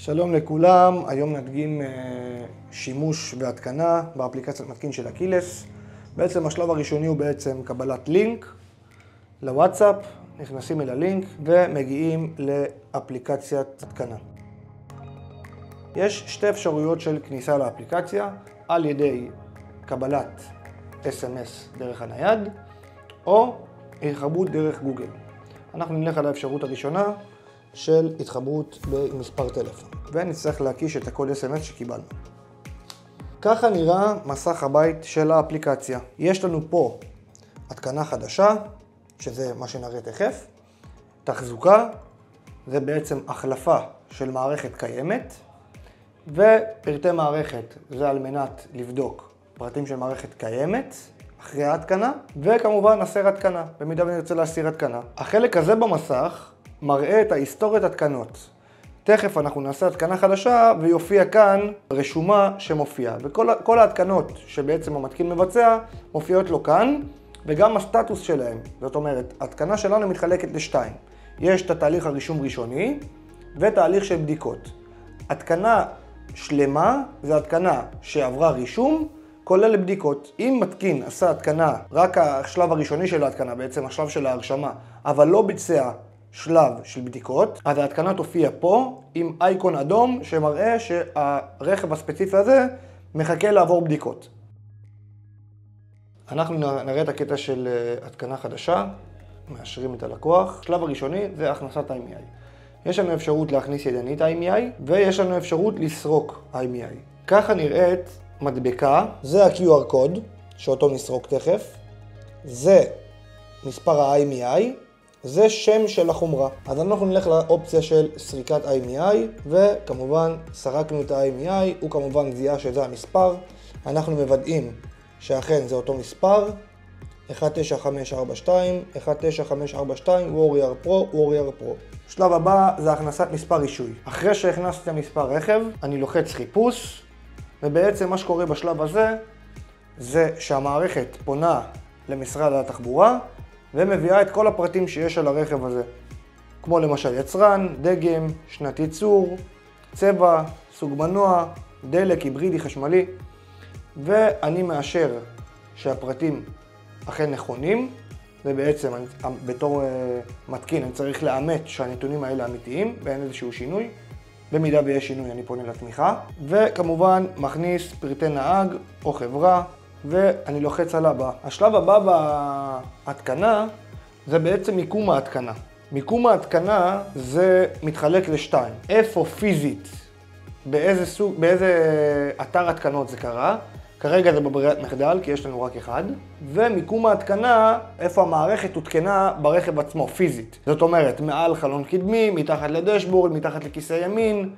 שלום לכולם, היום נדגים שימוש והתקנה באפליקציית מתקין של אקילס. בעצם השלב הראשוני הוא בעצם קבלת לינק לוואטסאפ, נכנסים אל הלינק ומגיעים לאפליקציית התקנה. יש שתי אפשרויות של כניסה לאפליקציה, על ידי קבלת SMS דרך הנייד או התחברות דרך גוגל. אנחנו נלך על האפשרות הראשונה של התחברות במספר טלפון, ונצטרך להקיש את הקוד SMS שקיבלנו. ככה נראה מסך הבית של האפליקציה. יש לנו פה התקנה חדשה, שזה מה שנראה תכף. תחזוקה, זה בעצם החלפה של מערכת קיימת, ופרטי מערכת זה על מנת לבדוק פרטים של מערכת קיימת אחרי ההתקנה, וכמובן הסר התקנה, במידה ונרצה להסיר התקנה. החלק הזה במסך מראה את ההיסטוריית התקנות. תכף אנחנו נעשה התקנה חדשה ויופיע כאן רשומה שמופיעה. וכל ההתקנות שבעצם המתקין מבצע מופיעות לו כאן, וגם הסטטוס שלהם. זאת אומרת, ההתקנה שלנו מתחלקת לשתיים. יש את התהליך הרישום ראשוני ותהליך של בדיקות. התקנה שלמה זה התקנה שעברה רישום כולל בדיקות. אם מתקין עשה התקנה, רק השלב הראשוני של ההתקנה, בעצם השלב של ההרשמה, אבל לא ביצע שלב של בדיקות, אז ההתקנה תופיע פה עם אייקון אדום שמראה שהרכב הספציפי הזה מחכה לעבור בדיקות. אנחנו נראה את הקטע של התקנה חדשה, מאשרים את הלקוח. השלב הראשוני זה הכנסת IMEI. יש לנו אפשרות להכניס ידנית IMEI ויש לנו אפשרות לסרוק IMEI. ככה נראית מדבקה, זה ה-QR קוד שאותו נסרוק תכף, זה מספר ה-IMEI, זה שם של החומרה. אז אנחנו נלך לאופציה של סריקת IMEI, וכמובן סרקנו את ה-IMEI, הוא כמובן זיהה שזה המספר. אנחנו מוודאים שאכן זה אותו מספר, 19542, 19542, Warrior Pro. שלב הבא זה הכנסת מספר רישוי. אחרי שהכנסתי מספר רכב, אני לוחץ חיפוש, ובעצם מה שקורה בשלב הזה, זה שהמערכת פונה למשרד התחבורה, ומביאה את כל הפרטים שיש על הרכב הזה. כמו למשל יצרן, דגם, שנת ייצור, צבע, סוג מנוע, דלק, היברידי, חשמלי. ואני מאשר שהפרטים אכן נכונים, ובעצם בתור מתקין אני צריך לאמת שהנתונים האלה אמיתיים, ואין איזשהו שינוי. במידה ויש שינוי אני פונה לתמיכה. וכמובן מכניס פרטי נהג או חברה, ואני לוחץ על הבא. השלב הבא בהתקנה זה בעצם מיקום ההתקנה. מיקום ההתקנה זה מתחלק לשתיים. איפה פיזית, באיזה אתר התקנות זה קרה. כרגע זה בברירת מחדל כי יש לנו רק אחד. ומיקום ההתקנה, איפה המערכת הותקנה ברכב עצמו, פיזית. זאת אומרת, מעל חלון קדמי, מתחת לדשבורד, מתחת לכיסא ימין.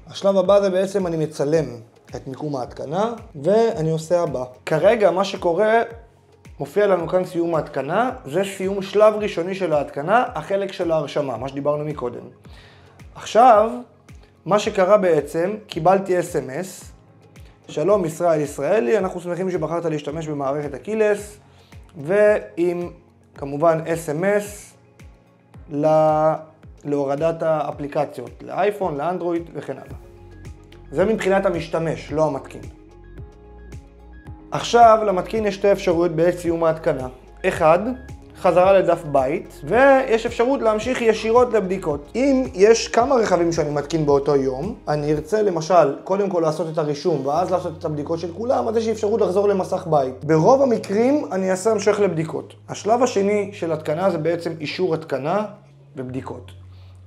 השלב הבא זה בעצם אני מצלם את מיקום ההתקנה, ואני עושה הבא. כרגע מה שקורה, מופיע לנו כאן סיום ההתקנה, זה סיום שלב ראשוני של ההתקנה, החלק של ההרשמה, מה שדיברנו מקודם. עכשיו, מה שקרה בעצם, קיבלתי SMS, שלום ישראל ישראלי, אנחנו שמחים שבחרת להשתמש במערכת אקילס, ועם כמובן SMS להורדת האפליקציות, לאייפון, לאנדרואיד וכן הלאה. זה מבחינת המשתמש, לא המתקין. עכשיו למתקין יש שתי אפשרויות בעת סיום ההתקנה. אחד, חזרה לדף בית, ויש אפשרות להמשיך ישירות לבדיקות. אם יש כמה רכבים שאני מתקין באותו יום, אני ארצה למשל קודם כל לעשות את הרישום ואז לעשות את הבדיקות של כולם, אז יש אפשרות לחזור למסך בית. ברוב המקרים אני אעשה המשך לבדיקות. השלב השני של התקנה זה בעצם אישור התקנה ובדיקות.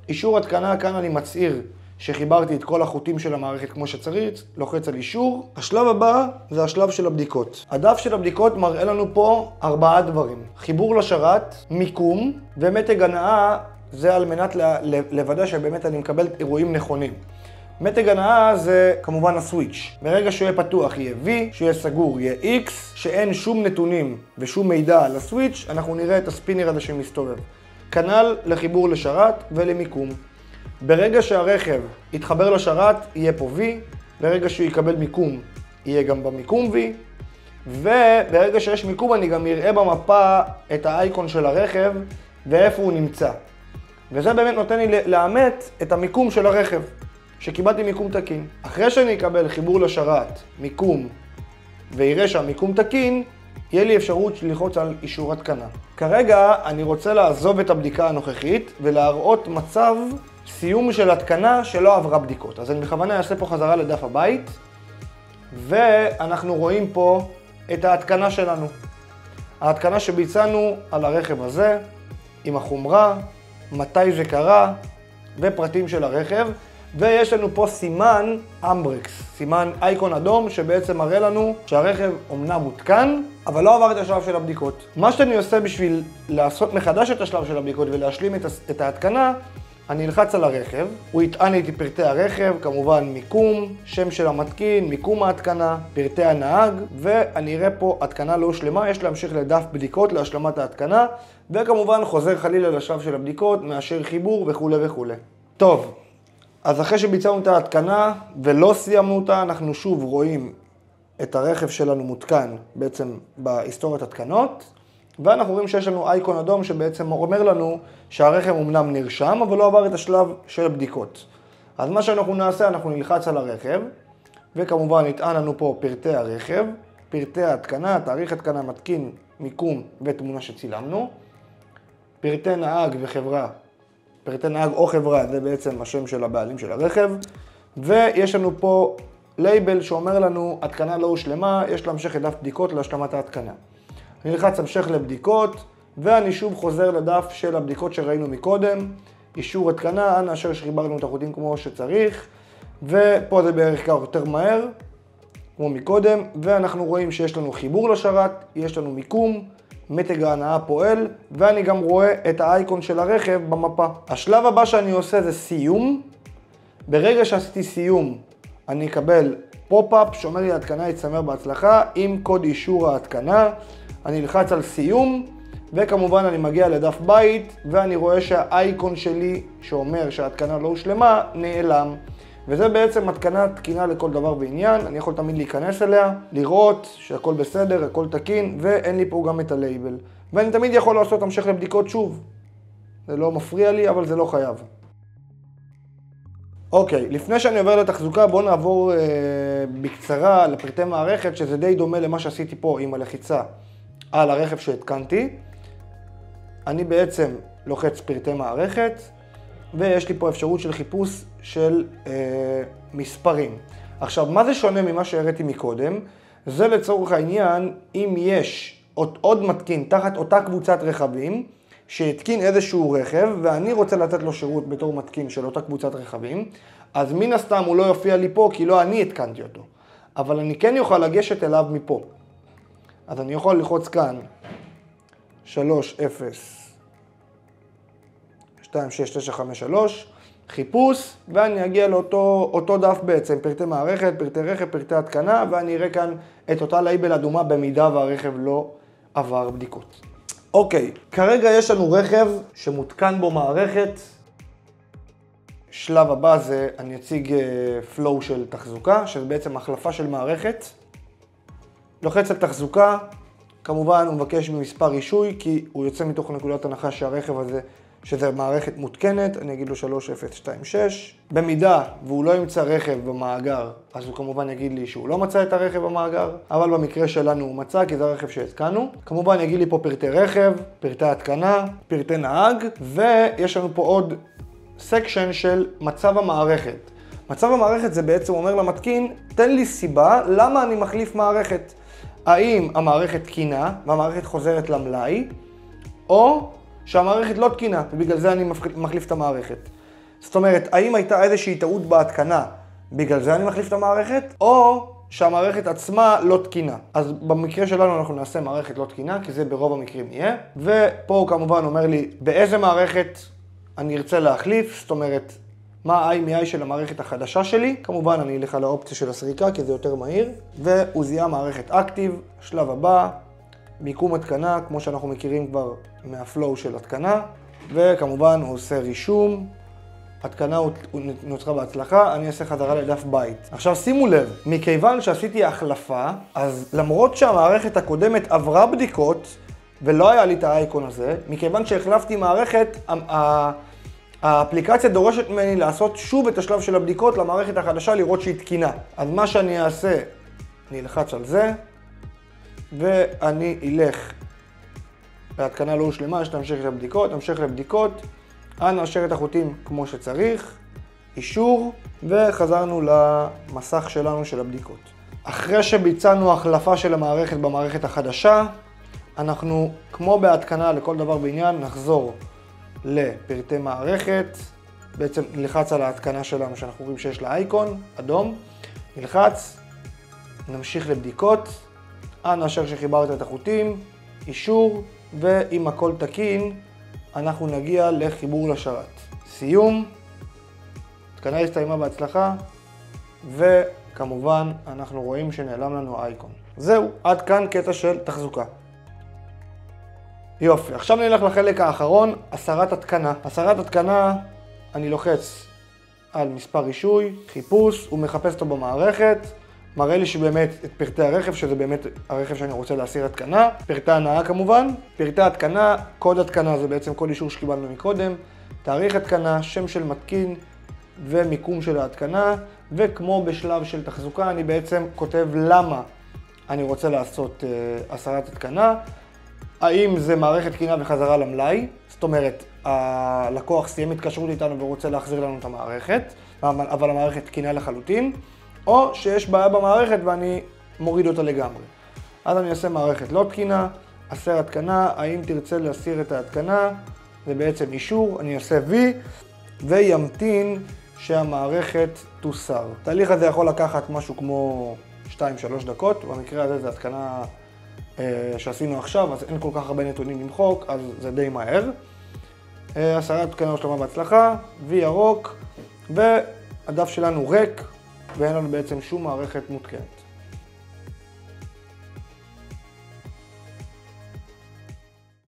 אישור התקנה, כאן אני מצהיר שחיברתי את כל החוטים של המערכת כמו שצריך, לוחץ על אישור. השלב הבא זה השלב של הבדיקות. הדף של הבדיקות מראה לנו פה 4 דברים. חיבור לשרת, מיקום ומתג הנעה, זה על מנת לוודא שבאמת אני מקבל אירועים נכונים. מתג הנעה זה כמובן הסוויץ'. ברגע שהוא יהיה פתוח יהיה V, שהוא יהיה סגור יהיה X, שאין שום נתונים ושום מידע על הסוויץ', אנחנו נראה את הספינר הזה שמסתובב. כנ"ל לחיבור לשרת ולמיקום. ברגע שהרכב יתחבר לשרת, יהיה פה V, ברגע שהוא יקבל מיקום, יהיה גם במיקום V, וברגע שיש מיקום אני גם אראה במפה את האייקון של הרכב ואיפה הוא נמצא. וזה באמת נותן לי לאמת את המיקום של הרכב, שקיבלתי מיקום תקין. אחרי שאני אקבל חיבור לשרת, מיקום, ויראה שהמיקום תקין, יהיה לי אפשרות ללחוץ על אישור התקנה. כרגע אני רוצה לעזוב את הבדיקה הנוכחית ולהראות מצב סיום של התקנה שלא עברה בדיקות. אז אני בכוונה אעשה פה חזרה לדף הבית, ואנחנו רואים פה את ההתקנה שלנו. ההתקנה שביצענו על הרכב הזה, עם החומרה, מתי זה קרה, ופרטים של הרכב. ויש לנו פה סימן אמברקס, סימן אייקון אדום, שבעצם מראה לנו שהרכב אומנם מותקן, אבל לא עבר את השלב של הבדיקות. מה שאני עושה בשביל לעשות מחדש את השלב של הבדיקות ולהשלים את ההתקנה, אני אלחץ על הרכב, הוא יטען לי את פרטי הרכב, כמובן מיקום, שם של המתקין, מיקום ההתקנה, פרטי הנהג, ואני אראה פה התקנה לא הושלמה, יש להמשיך לדף בדיקות להשלמת ההתקנה, וכמובן חוזר חלילה לשלב של הבדיקות, מאשר חיבור וכו' וכו'. טוב, אז אחרי שביצענו את ההתקנה ולא סיימנו אותה, אנחנו שוב רואים את הרכב שלנו מותקן בעצם בהיסטוריית התקנות, ואנחנו רואים שיש לנו אייקון אדום שבעצם אומר לנו שהרכב אומנם נרשם, אבל לא עבר את השלב של הבדיקות. אז מה שאנחנו נעשה, אנחנו נלחץ על הרכב, וכמובן נטען לנו פה פרטי הרכב, פרטי ההתקנה, תאריך התקנה, מתקין, מיקום ותמונה שצילמנו, פרטי נהג וחברה, פרטי נהג או חברה, זה בעצם השם של הבעלים של הרכב, ויש לנו פה לייבל שאומר לנו התקנה לא הושלמה, יש להמשך לדף בדיקות להשלמת ההתקנה. אני נלחץ המשך לבדיקות, ואני שוב חוזר לדף של הבדיקות שראינו מקודם, אישור התקנה, נאשר שחיברנו את החוטים כמו שצריך, ופה זה בערך ככה יותר מהר, כמו מקודם, ואנחנו רואים שיש לנו חיבור לשרת, יש לנו מיקום, מתג ההנעה פועל, ואני גם רואה את האייקון של הרכב במפה. השלב הבא שאני עושה זה סיום. ברגע שעשיתי סיום, אני אקבל פופ-אפ שאומר לי ההתקנה יצמר בהצלחה עם קוד אישור ההתקנה. אני אלחץ על סיום, וכמובן אני מגיע לדף בית, ואני רואה שהאייקון שלי שאומר שההתקנה לא הושלמה נעלם. וזה בעצם התקנה תקינה לכל דבר ועניין, אני יכול תמיד להיכנס אליה, לראות שהכל בסדר, הכל תקין, ואין לי פה גם את הלייבל. ואני תמיד יכול לעשות המשך לבדיקות שוב. זה לא מפריע לי, אבל זה לא חייב. אוקיי, לפני שאני עובר לתחזוקה, בואו נעבור בקצרה לפרטי מערכת, שזה די דומה למה שעשיתי פה עם הלחיצה על הרכב שהתקנתי. אני בעצם לוחץ פרטי מערכת, ויש לי פה אפשרות של חיפוש של מספרים. עכשיו, מה זה שונה ממה שהראיתי מקודם? זה לצורך העניין, אם יש עוד מתקין תחת אותה קבוצת רכבים, שהתקין איזשהו רכב, ואני רוצה לתת לו שירות בתור מתקין של אותה קבוצת רכבים, אז מן הסתם הוא לא יופיע לי פה, כי לא אני התקנתי אותו. אבל אני כן יוכל לגשת אליו מפה. אז אני יכול ללחוץ כאן 26953, חיפוש, ואני אגיע לאותו דף בעצם, פרטי מערכת, פרטי רכב, פרטי התקנה, ואני אראה כאן את אותה לייבל אדומה במידה והרכב לא עבר בדיקות. אוקיי, כרגע יש לנו רכב שמותקן בו מערכת. שלב הבא זה אני אציג פלואו של תחזוקה, שזה בעצם החלפה של מערכת. לוחץ על תחזוקה, כמובן הוא מבקש ממספר רישוי, כי הוא יוצא מתוך נקודת הנחה שהרכב הזה, שזה מערכת מותקנת, אני אגיד לו 3026. במידה והוא לא ימצא רכב במאגר, אז הוא כמובן יגיד לי שהוא לא מצא את הרכב במאגר, אבל במקרה שלנו הוא מצא, כי זה הרכב שהתקנו. כמובן יגיד לי פה פרטי רכב, פרטי התקנה, פרטי נהג, ויש לנו פה עוד סקשן של מצב המערכת. מצב המערכת זה בעצם אומר למתקין, תן לי סיבה למה אני מחליף מערכת. האם המערכת תקינה והמערכת חוזרת למלאי, או שהמערכת לא תקינה, ובגלל זה אני מחליף את המערכת. זאת אומרת, האם הייתה איזושהי טעות בהתקנה, בגלל זה אני מחליף את המערכת, או שהמערכת עצמה לא תקינה. אז במקרה שלנו אנחנו נעשה מערכת לא תקינה, כי זה ברוב המקרים יהיה. ופה הוא כמובן אומר לי באיזה מערכת אני ארצה להחליף, זאת אומרת, מה ה-IMEI של המערכת החדשה שלי. כמובן אני אלך על האופציה של הסריקה, כי זה יותר מהיר. והוא זיהה מערכת אקטיב, שלב הבא, מיקום התקנה, כמו שאנחנו מכירים כבר מהפלואו של התקנה, וכמובן הוא עושה רישום, התקנה נוצרה בהצלחה, אני אעשה חזרה לדף בית. עכשיו שימו לב, מכיוון שעשיתי החלפה, אז למרות שהמערכת הקודמת עברה בדיקות, ולא היה לי את האייקון הזה, מכיוון שהחלפתי מערכת, האפליקציה דורשת ממני לעשות שוב את השלב של הבדיקות למערכת החדשה, לראות שהיא תקינה. אז מה שאני אעשה, אני אלחץ על זה, ואני אלך להתקנה לא הושלמה, יש להמשיך לבדיקות, המשך לבדיקות, נאשר את החוטים כמו שצריך, אישור, וחזרנו למסך שלנו של הבדיקות. אחרי שביצענו החלפה של המערכת במערכת החדשה, אנחנו, כמו בהתקנה לכל דבר בעניין, נחזור לפרטי מערכת, בעצם נלחץ על ההתקנה שלנו שאנחנו רואים שיש לה אייקון, אדום, נלחץ, נמשיך לבדיקות, נאשר שחיברת את החוטים, אישור, ואם הכל תקין, אנחנו נגיע לחיבור לשרת. סיום, התקנה הסתיימה בהצלחה, וכמובן אנחנו רואים שנעלם לנו האייקון. זהו, עד כאן קטע של תחזוקה. יופי, עכשיו נלך לחלק האחרון, הסרת התקנה. הסרת התקנה, אני לוחץ על מספר רישוי, חיפוש, הוא מחפש אותו במערכת, מראה לי שבאמת את פרטי הרכב, שזה באמת הרכב שאני רוצה להסיר התקנה, פרטי הנאה כמובן, פרטי התקנה, קוד התקנה, זה בעצם קוד אישור שקיבלנו מקודם, תאריך התקנה, שם של מתקין ומיקום של ההתקנה, וכמו בשלב של תחזוקה אני בעצם כותב למה אני רוצה לעשות הסרת התקנה, האם זה מערכת תקינה וחזרה למלאי, זאת אומרת, הלקוח סיים התקשרות איתנו ורוצה להחזיר לנו את המערכת, אבל המערכת תקינה לחלוטין, או שיש בעיה במערכת ואני מוריד אותה לגמרי. אז אני אעשה מערכת לא תקינה, הסר התקנה, האם תרצה להסיר את ההתקנה, זה בעצם אישור, אני אעשה וי, וימתין שהמערכת תוסר. התהליך הזה יכול לקחת משהו כמו 2-3 דקות, במקרה הזה זה התקנה שעשינו עכשיו, אז אין כל כך הרבה נתונים למחוק, אז זה די מהר. הסרת התקנה הושלמה בהצלחה, וי ירוק, והדף שלנו ריק, ואין לנו בעצם שום מערכת מותקנת.